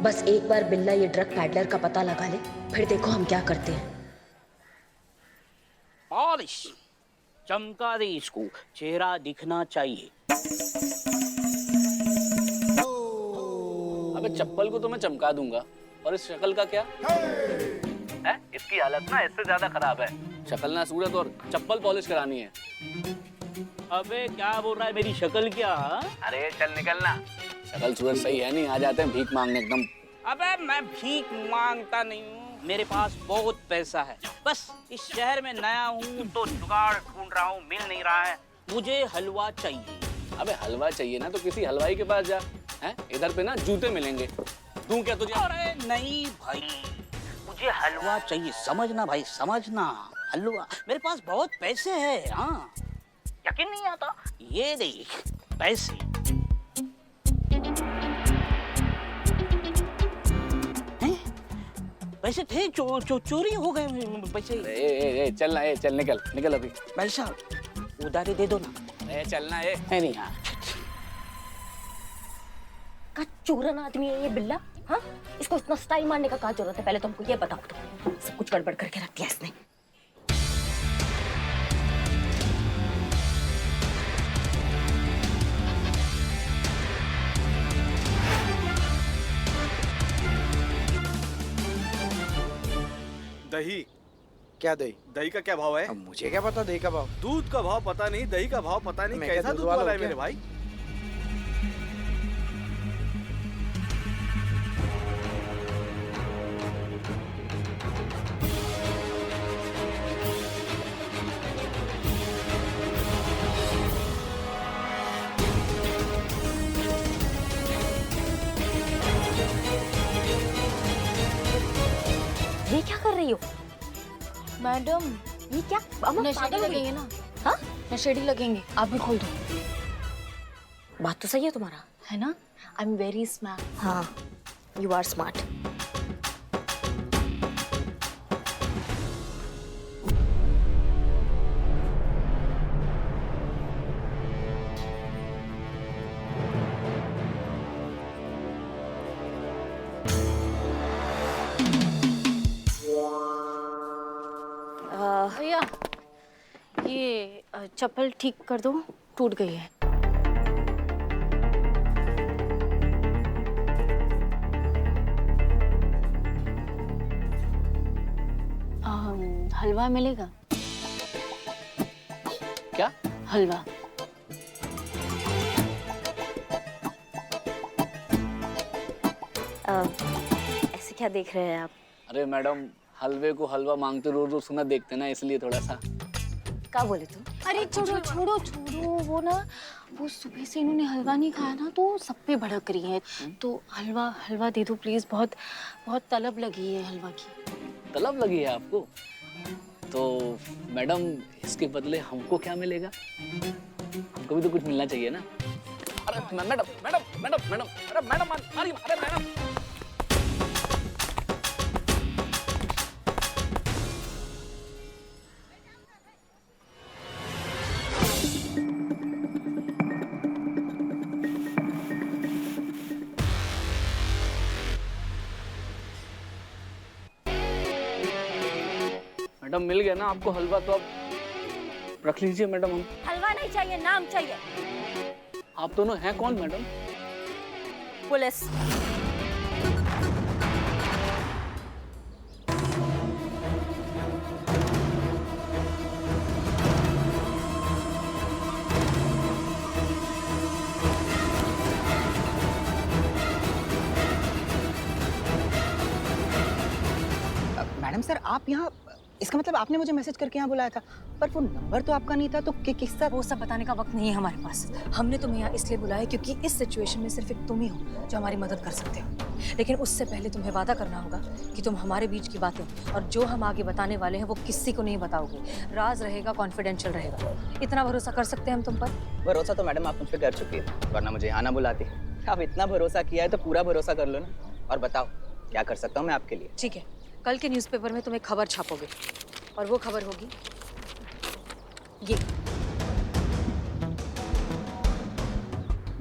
बस एक बार बिल्ला ये ड्रग पैडलर का पता लगा ले, फिर देखो हम क्या करते हैं। पॉलिश चमका दे इसको, चेहरा दिखना चाहिए। अबे चप्पल को तो मैं चमका दूंगा, और इस शक्ल का क्या है? इसकी हालत ना इससे ज्यादा खराब है। शक्ल ना सूरत और चप्पल पॉलिश करानी है। अबे क्या बोल रहा है, मेरी शक्ल क्या? अरे चल निकलना। शक्ल सूरत सही है नहीं, आ जाते हैं भीख मांगने एकदम। अबे मैं भीख मांगता नहीं हूँ, मेरे पास बहुत पैसा है। बस इस शहर में नया हूँ तो जुगाड़ ढूंढ रहा हूँ, मिल नहीं रहा है। मुझे हलवा चाहिए। अबे हलवा चाहिए ना तो किसी हलवाई के पास जा, हैं? इधर पे ना जूते मिलेंगे। दूं क्या तुझे? अरे नहीं भाई, मुझे हलवा चाहिए, समझना भाई, समझना। हलवा, मेरे पास बहुत पैसे हैं। हाँ, यकीन नहीं आता? ये देख पैसे। हैं? पैसे थे, चोरी हो गए पैसे। चल निकल अभी। भाई साहब उधारी दे दो ना। चलना नहीं यार। का चूरन आदमी है ये बिल्ला। हाँ, इसको इतना स्टाइल मारने का क्या जरूरत है? पहले तो हमको ये बताओ, तो सब कुछ गड़बड़ करके रख दिया इसने। दही। क्या दही? दही का क्या भाव है? अब मुझे क्या पता दही का भाव। दूध का भाव पता नहीं, दही का भाव पता नहीं, मैं कैसा क्या दूध दूध वाला वाला है हूँ मेरे क्या? भाई? ये क्या कर रही हो मैडम? ये क्या? अम्मा नशेड़ी पागल हो गई? लगेंगे ना? हाँ, नशेड़ी लगेंगे, आप भी खोल दो। बात तो सही है तुम्हारा। है ना? I am very smart. हाँ, यू आर स्मार्ट। भैया ये चप्पल ठीक कर दो, टूट गई है। हलवा मिलेगा? क्या? हलवा। ऐसे क्या देख रहे हैं आप? अरे मैडम, हलवे को हलवा मांगते रोज रोज सुना देखते ना, इसलिए थोड़ा सा। क्या बोले तुम? अरे छोड़ो छोड़ो छोड़ो, वो ना, वो सुबह से इन्होंने हलवा नहीं खाया ना, तो सब पे भड़क रही है। तो हलवा हलवा दे दो प्लीज, बहुत बहुत तलब लगी है हलवा की। तलब लगी है आपको? तो मैडम इसके बदले हमको क्या मिलेगा? हमको भी तो कुछ मिलना चाहिए ना। अरे मैडम मैडम मैडम मैडम अरे मैडम अरे मैडम। मैडम मिल गया ना आपको हलवा, तो अब रख लीजिए मैडम। हम हलवा नहीं चाहिए, नाम चाहिए। आप दोनों हैं कौन मैडम? पुलिस। मैडम सर, आप यहाँ, इसका मतलब आपने मुझे मैसेज करके यहाँ बुलाया था, पर वो नंबर तो आपका नहीं था, तो किसका? वो सब बताने का वक्त नहीं है हमारे पास। हमने तुम्हें यहाँ इसलिए बुलाया क्योंकि इस सिचुएशन में सिर्फ एक तुम ही हो जो हमारी मदद कर सकते हो। लेकिन उससे पहले तुम्हें वादा करना होगा कि तुम हमारे बीच की बातें और जो हम आगे बताने वाले हैं वो किसी को नहीं बताओगे। राज रहेगा, कॉन्फिडेंशियल रहेगा। इतना भरोसा कर सकते हैं हम तुम पर? भरोसा तो मैडम आप मुझ पर कर चुकी है, वरना मुझे यहाँ ना बुलाती। आप इतना भरोसा किया है तो पूरा भरोसा कर लो ना। और बताओ क्या कर सकता हूँ मैं आपके लिए? ठीक है, कल के न्यूज़पेपर में तुम एक खबर छापोगे और वो खबर होगी ये।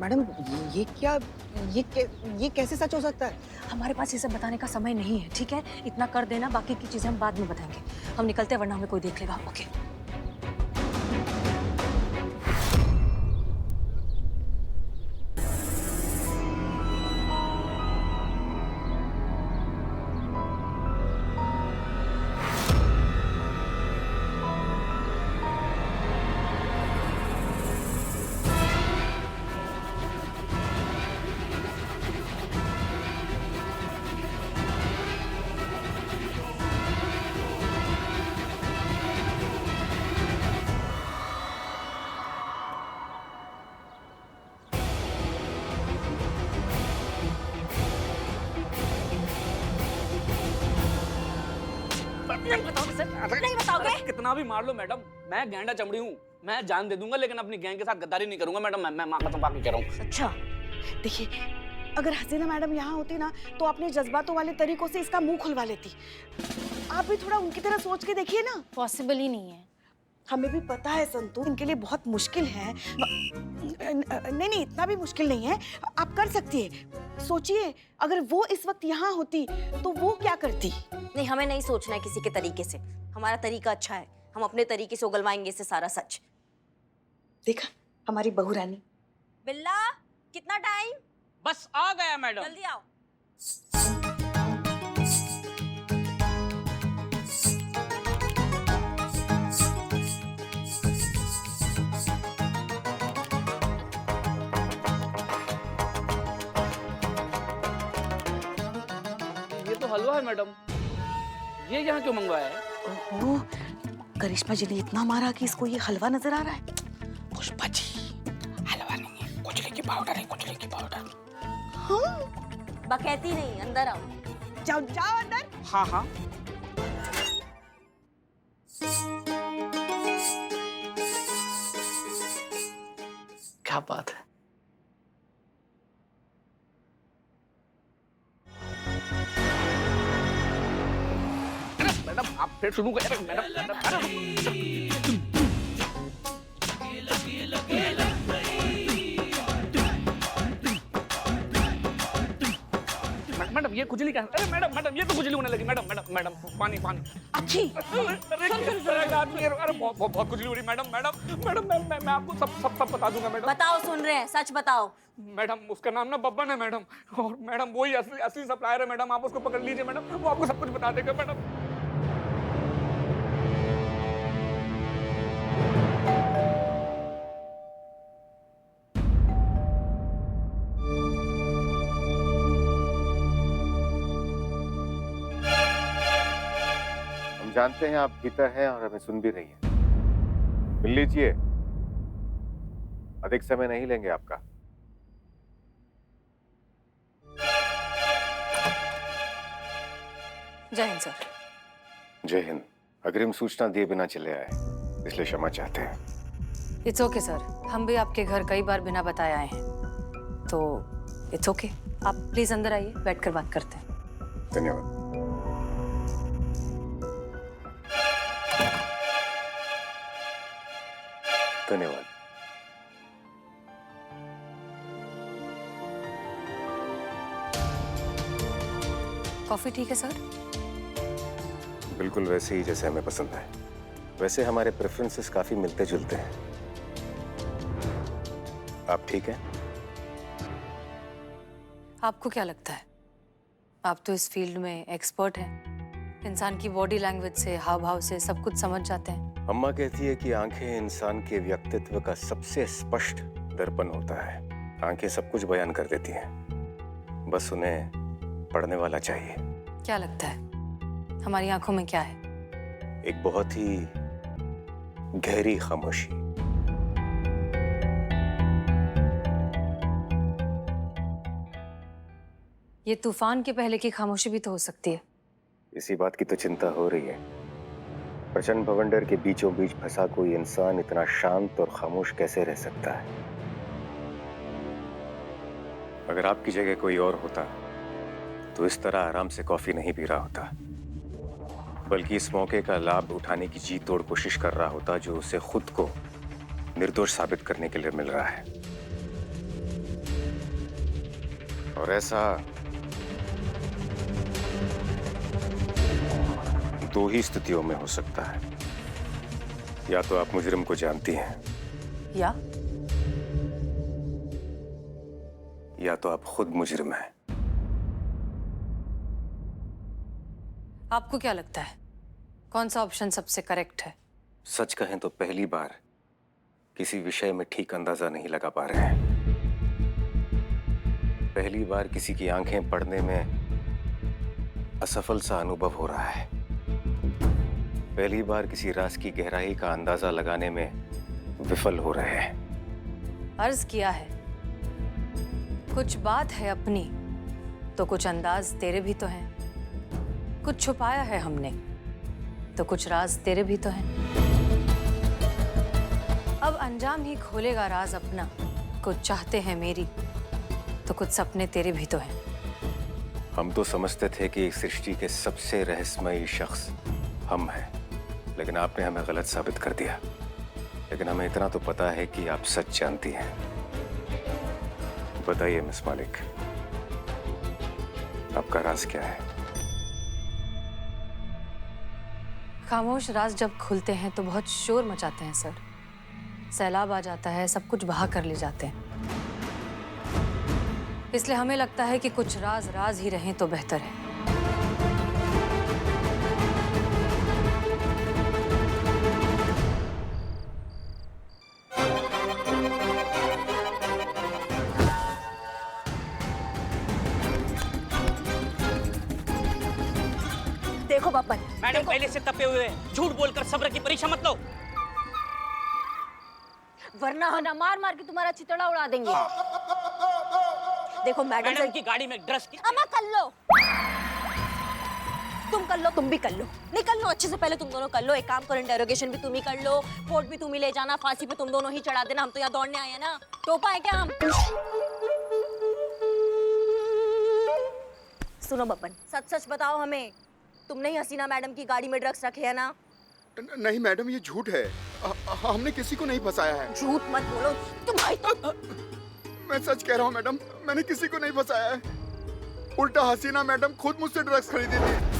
मैडम ये कैसे सच हो सकता है? हमारे पास ये सब बताने का समय नहीं है, ठीक है? इतना कर देना, बाकी की चीजें हम बाद में बताएंगे। हम निकलते हैं वरना हमें कोई देख लेगा। ओके। नहीं बताओगे सर? नहीं बताओगे? कितना भी मार लो मैडम, मैं गैंडा चमड़ी हूँ, मैं जान दे दूंगा, लेकिन अपनी गैंग के साथ गद्दारी नहीं करूंगा मैडम। मैं माँ कसम पाके कह रहा हूँ। अच्छा, देखिए, अगर हसीना मैडम यहाँ होती ना तो अपने जज्बातों वाले तरीकों से इसका मुंह खुलवा लेती। आप भी थोड़ा उनकी तरह सोच के देखिए ना। पॉसिबल ही नहीं है। हमें भी पता है संतू, इनके लिए बहुत मुश्किल है। नहीं, इतना भी मुश्किल नहीं है। आप कर सकती है। सोचिए, अगर वो इस वक्त यहाँ होती तो वो क्या करती? नहीं, हमें नहीं सोचना है किसी के तरीके से। हमारा तरीका अच्छा है, हम अपने तरीके से उगलवाएंगे इससे सारा सच। देखा, हमारी बहू रानी। बिल्ला, कितना टाइम? बस आ गया मैडम। जल्दी आओ। ये तो हलवा है मैडम, ये यहाँ क्यों मंगवाया है? ओहो, करिश्मा जी ने इतना मारा कि इसको ये हलवा नजर आ रहा है। पुष्पा जी, हलवा नहीं है, कुचले की पाउडर है, कुचले की पाउडर। बकैती नहीं, अंदर आओ। जाओ जाओ अंदर। हाँ हाँ। क्या बात है। मैडम आप फिर शुरू करें। मैडम ये खुजली क्या? अरे मैडम ये तो खुजली होने लगी। मैडम पानी। अच्छी। अरे बहुत खुजली हो रही मैडम। मैं आपको सब बता दूंगा मैडम। बताओ, सुन रहे हैं, सच बताओ। मैडम उसका नाम ना बब्बन है मैडम, और मैडम वही असली सप्लायर है मैडम। आप उसको पकड़ लीजिए मैडम, वो आपको सब कुछ बता देगा मैडम। हम जानते हैं आप भीतर हैं और हमें सुन भी रही हैं। मिल लीजिए, अधिक समय नहीं लेंगे आपका। जय हिंद सर। जय हिंद। अग्रिम सूचना दिए बिना चले आए, इसलिए क्षमा चाहते हैं। इट्स ओके सर, हम भी आपके घर कई बार बिना बताए आए हैं, तो इट्स ओके। आप प्लीज अंदर आइए, बैठकर बात करते हैं। धन्यवाद। धन्यवाद। कॉफी ठीक है सर? बिल्कुल वैसे ही जैसे हमें पसंद है। वैसे हमारे प्रेफरेंसेस काफी मिलते जुलते हैं। आप ठीक हैं? आपको क्या लगता है? आप तो इस फील्ड में एक्सपर्ट हैं। इंसान की बॉडी लैंग्वेज से, हाव भाव से सब कुछ समझ जाते हैं। अम्मा कहती है कि आंखें इंसान के व्यक्तित्व का सबसे स्पष्ट दर्पण होता है। आंखें सब कुछ बयान कर देती हैं, बस उन्हें पढ़ने वाला चाहिए। क्या लगता है हमारी आंखों में क्या है? एक बहुत ही गहरी खामोशी। ये तूफान के पहले की खामोशी भी तो हो सकती है। इसी बात की तो चिंता हो रही है। प्रचंड भवंडर के बीचों बीच फंसा कोई इंसान इतना शांत और खामोश कैसे रह सकता है? अगर आपकी जगह कोई और होता तो इस तरह आराम से कॉफी नहीं पी रहा होता, बल्कि इस मौके का लाभ उठाने की जी तोड़ कोशिश कर रहा होता जो उसे खुद को निर्दोष साबित करने के लिए मिल रहा है। और ऐसा 2 ही स्थितियों में हो सकता है। या तो आप मुजरिम को जानती हैं, या तो आप खुद मुजरिम हैं। आपको क्या लगता है कौन सा ऑप्शन सबसे करेक्ट है? सच कहें तो पहली बार किसी विषय में ठीक अंदाजा नहीं लगा पा रहे हैं। पहली बार किसी की आंखें पढ़ने में असफल सा अनुभव हो रहा है। पहली बार किसी राज की गहराई का अंदाजा लगाने में विफल हो रहे हैं। अर्ज किया है, कुछ बात है अपनी तो कुछ अंदाज तेरे भी तो हैं। कुछ छुपाया है हमने तो कुछ राज तेरे भी तो हैं। अब अंजाम ही खोलेगा राज अपना। कुछ चाहते हैं मेरी तो कुछ सपने तेरे भी तो हैं। हम तो समझते थे कि इस सृष्टि के सबसे रहस्यमयी शख्स हम हैं, लेकिन आपने हमें गलत साबित कर दिया। लेकिन हमें इतना तो पता है कि आप सच जानती हैं। बताइए मिस मालिक, आपका राज क्या है? खामोश राज जब खुलते हैं तो बहुत शोर मचाते हैं सर। सैलाब आ जाता है, सब कुछ बहा कर ले जाते हैं। इसलिए हमें लगता है कि कुछ राज राज ही रहें तो बेहतर है। देखो बब्बन, मैडम पहले से तपे हुए हैं। झूठ बोलकर सब्र की परीक्षा मत लो, वरना हम ना मार मार के तुम्हारा चितड़ा उड़ा देंगे। देखो मैडम की गाड़ी में ड्रेस की अम्मा कर लो, तुम कर लो, तुम भी कर लो, निकल लो अच्छे से। पहले तुम दोनों कर लो। एक काम करो, इंटेरोगेशन भी तुम ही कर लो, कोर्ट भी तुम ही ले जाना, फांसी पे तुम दोनों ही चढ़ा देना। हम तो यहाँ दौड़ने आए हैं ना, टोपा है क्या हम? सुनो बब्बन, सच सच बताओ हमें, तुमने ही हसीना मैडम की गाड़ी में ड्रग्स रखे है ना? नहीं मैडम, ये झूठ है। हमने किसी को नहीं फंसाया है। झूठ मत बोलो तुम्हारी तो। मैं सच कह रहा हूँ मैडम, मैंने किसी को नहीं फंसाया है। उल्टा हसीना मैडम खुद मुझसे ड्रग्स खरीदी थी।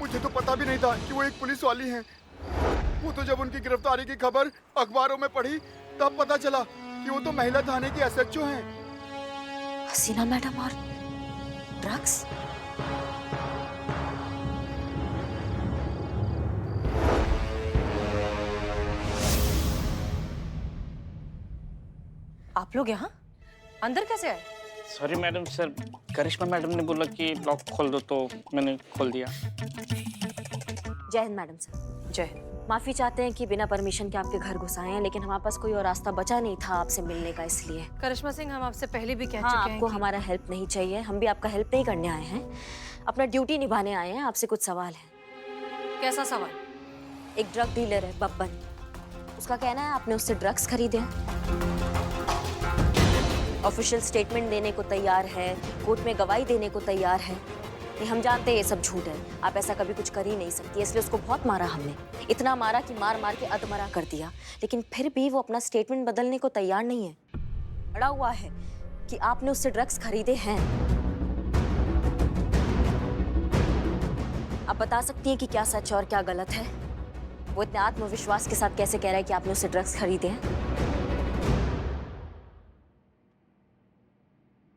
मुझे तो पता भी नहीं था कि वो एक पुलिस वाली हैं। वो तो जब उनकी गिरफ्तारी की खबर अखबारों में पढ़ी तब पता चला कि वो तो महिला थाने की एसएचओ हैं। हसीना मैडम और ड्रग्स? आप लोग यहाँ अंदर कैसे आए? सॉरी मैडम, सर करिश्मा मैडम ने बोला कि लॉक खोल दो तो मैंने खोल दिया। जय हिंद मैडम सर। जय हिंद। माफी चाहते हैं कि बिना परमिशन के आपके घर घुस आए हैं, लेकिन हमारे पास कोई और रास्ता बचा नहीं था आपसे मिलने का, इसलिए। करिश्मा सिंह, हम आपसे पहले भी कह हाँ, चुके हैं आपको कि... हमारा हेल्प नहीं चाहिए। हम भी आपका हेल्प नहीं करने आए हैं, अपना ड्यूटी निभाने आए हैं। आपसे कुछ सवाल है। कैसा सवाल? एक ड्रग डीलर है बब्बन, उसका कहना है आपने उससे ड्रग्स खरीदे हैं। ऑफिशियल स्टेटमेंट देने को तैयार है, कोर्ट में गवाही देने को तैयार है। नहीं, हम जानते हैं ये सब झूठ है, आप ऐसा कभी कुछ कर ही नहीं सकती। इसलिए उसको बहुत मारा हमने, इतना मारा कि मार मार के अधमरा कर दिया। लेकिन फिर भी वो अपना स्टेटमेंट बदलने को तैयार नहीं है। अड़ा हुआ है कि आपने उससे ड्रग्स खरीदे हैं। आप बता सकती हैं कि क्या सच और क्या गलत है? वो इतने आत्मविश्वास के साथ कैसे कह रहा है कि आपने उससे ड्रग्स खरीदे हैं?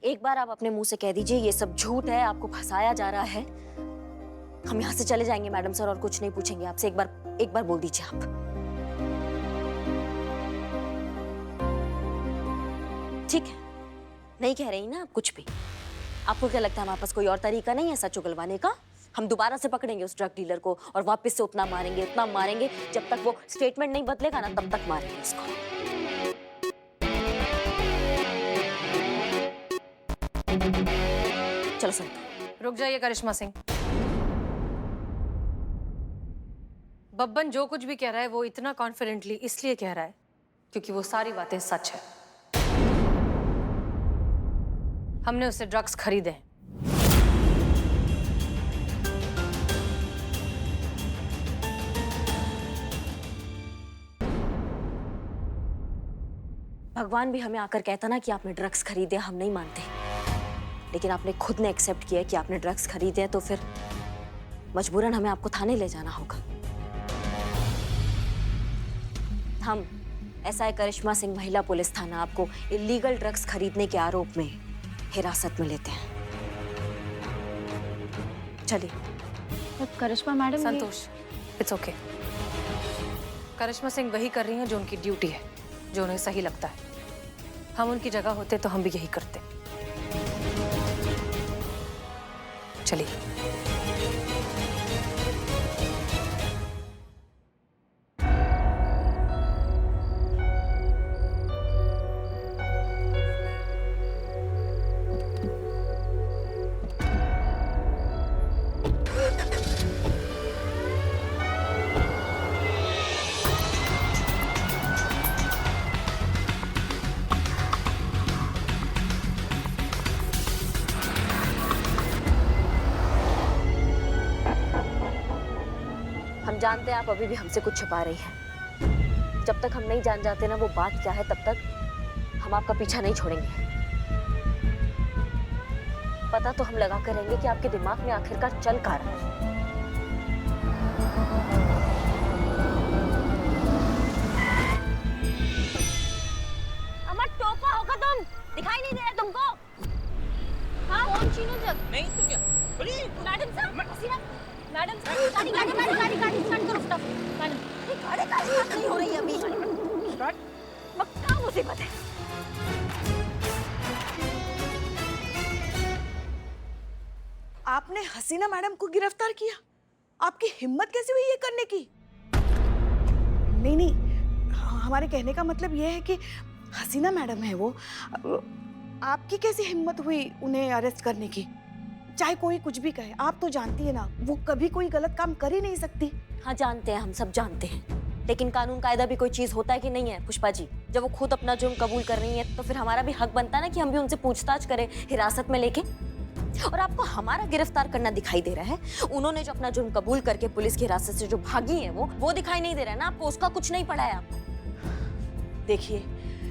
एक बार आप अपने मुंह से कह दीजिए ये सब झूठ है, आपको फंसाया जा रहा है। हम यहाँ से चले जाएंगे मैडम सर, और कुछ नहीं पूछेंगे आपसे। एक बार बोल दीजिए आप। ठीक है, नहीं कह रही ना आप कुछ भी। आपको क्या लगता है हमारे पास कोई और तरीका नहीं है सच उगलवाने का? हम दोबारा से पकड़ेंगे उस ड्रग डीलर को और वापस से उतना मारेंगे जब तक वो स्टेटमेंट नहीं बदलेगा ना, तब तक मारेंगे उसको। चलो सुनते। रुक जाइए करिश्मा सिंह। बब्बन जो कुछ भी कह रहा है वो इतना कॉन्फिडेंटली इसलिए कह रहा है क्योंकि वो सारी बातें सच है। हमने उससे ड्रग्स खरीदे हैं। भगवान भी हमें आकर कहता ना कि आपने ड्रग्स खरीदे, हम नहीं मानते, लेकिन आपने खुद ने एक्सेप्ट किया कि आपने ड्रग्स खरीदे, तो फिर मजबूरन हमें आपको थाने ले जाना होगा। हम एसआई करिश्मा सिंह महिला पुलिस थाना आपको इलीगल ड्रग्स खरीदने के आरोप में हिरासत में लेते हैं। चलिए। करिश्मा मैडम, संतोष, इट्स ओके। करिश्मा सिंह वही कर रही हैं जो उनकी ड्यूटी है, जो उन्हें सही लगता है। हम उनकी जगह होते तो हम भी यही करते। चलिए। हम जानते हैं आप अभी भी हमसे कुछ छुपा रही हैं। जब तक हम नहीं जान जाते ना वो बात क्या है, तब तक हम आपका पीछा नहीं छोड़ेंगे। पता तो हम लगा कर रहेंगे कि आपके दिमाग में आखिरकार चल क्या रहा है। अमर, टोपा होगा तुम, दिखाई नहीं दे रहा तुमको? हाँ, कौन छीनो जग? नहीं तो क्या? मैडम साहब, मैडम गाड़ी स्टार्ट करो। स्टॉप मैडम, गाड़ी स्टार्ट नहीं हो रही अभी। स्टार्ट, पक्का मुसीबत है। आपने हसीना मैडम को गिरफ्तार किया? आपकी हिम्मत कैसे हुई ये करने की? नहीं, हमारे कहने का मतलब ये है कि हसीना मैडम है वो, आपकी कैसी हिम्मत हुई उन्हें अरेस्ट करने की? चाहे कोई कुछ भी कहे, आप तो जानती है ना वो कभी कोई गलत काम कर ही नहीं सकती। हाँ जानते हैं, हम सब जानते हैं, लेकिन कानून कायदा भी कोई चीज होता है कि नहीं है पुष्पा जी? जब वो खुद अपना जुर्म कबूल कर रही है तो फिर हमारा भी हक बनता है ना कि हम भी उनसे पूछताछ करें हिरासत में लेके। और आपको हमारा गिरफ्तार करना दिखाई दे रहा है, उन्होंने जो अपना जुर्म कबूल करके पुलिस की हिरासत से जो भागी है वो दिखाई नहीं दे रहा है ना आपको? उसका कुछ नहीं पड़ा है आपको। देखिए,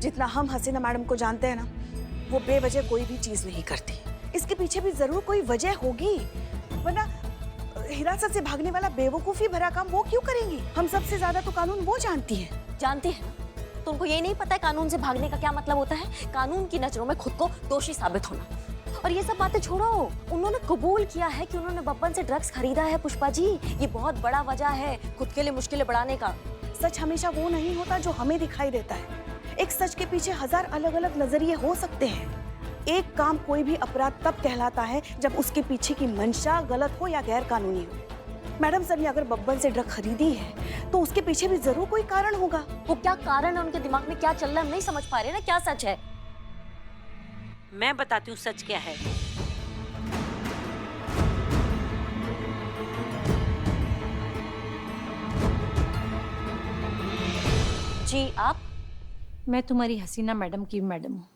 जितना हम हसीना मैडम को जानते हैं ना, वो बेवजह कोई भी चीज नहीं करती। इसके पीछे भी जरूर कोई वजह होगी, वरना हिरासत से भागने वाला बेवकूफी भरा काम वो क्यों करेंगी? हम सबसे ज्यादा तो कानून वो जानती है। जानती है ना, तो उनको ये नहीं पता है कानून से भागने का क्या मतलब होता है? कानून की नजरों में खुद को दोषी साबित होना। और ये सब बातें छोड़ो, उन्होंने कबूल किया है कि उन्होंने बब्बन से ड्रग्स खरीदा है पुष्पा जी। ये बहुत बड़ा वजह है खुद के लिए मुश्किलें बढ़ाने का। सच हमेशा वो नहीं होता जो हमें दिखाई देता है। एक सच के पीछे हजार अलग अलग नजरिए हो सकते हैं। एक काम कोई भी अपराध तब कहलाता है जब उसके पीछे की मंशा गलत हो या गैर कानूनी हो। मैडम सर ने अगर बब्बन से ड्रग खरीदी है तो उसके पीछे भी जरूर कोई कारण होगा। वो क्या कारण है, उनके दिमाग में क्या चल रहा है, हम नहीं समझ पा रहे ना क्या सच है। मैं बताती हूँ सच क्या है। जी आप? मैं तुम्हारी हसीना मैडम की मैडम हूँ,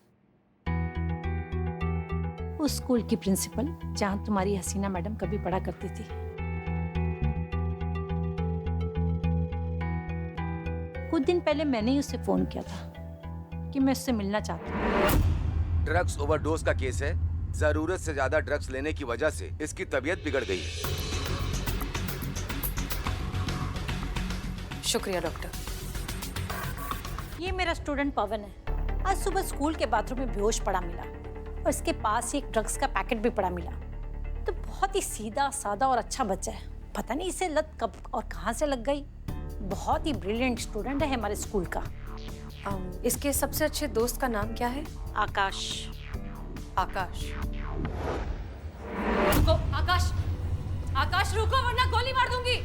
उस स्कूल की प्रिंसिपल जहाँ तुम्हारी हसीना मैडम कभी पढ़ा करती थी। कुछ दिन पहले मैंने ही उससे फोन किया था कि मैं उससे मिलना चाहती हूँ। ड्रग्स ओवरडोज का केस है। जरूरत से ज्यादा ड्रग्स लेने की वजह से इसकी तबीयत बिगड़ गई है। शुक्रिया डॉक्टर। ये मेरा स्टूडेंट पवन है। आज सुबह स्कूल के बाथरूम में बेहोश पड़ा मिला और इसके पास ही एक ड्रग्स का पैकेट भी पड़ा मिला। तो बहुत ही सीधा सादा और अच्छा बच्चा है। पता नहीं इसे लत कब और कहाँ से लग गई। बहुत ही ब्रिलियंट स्टूडेंट है हमारे स्कूल का। इसके सबसे अच्छे दोस्त का नाम क्या है? आकाश। आकाश। रुको आकाश, आकाश रुको वरना गोली मार दूंगी।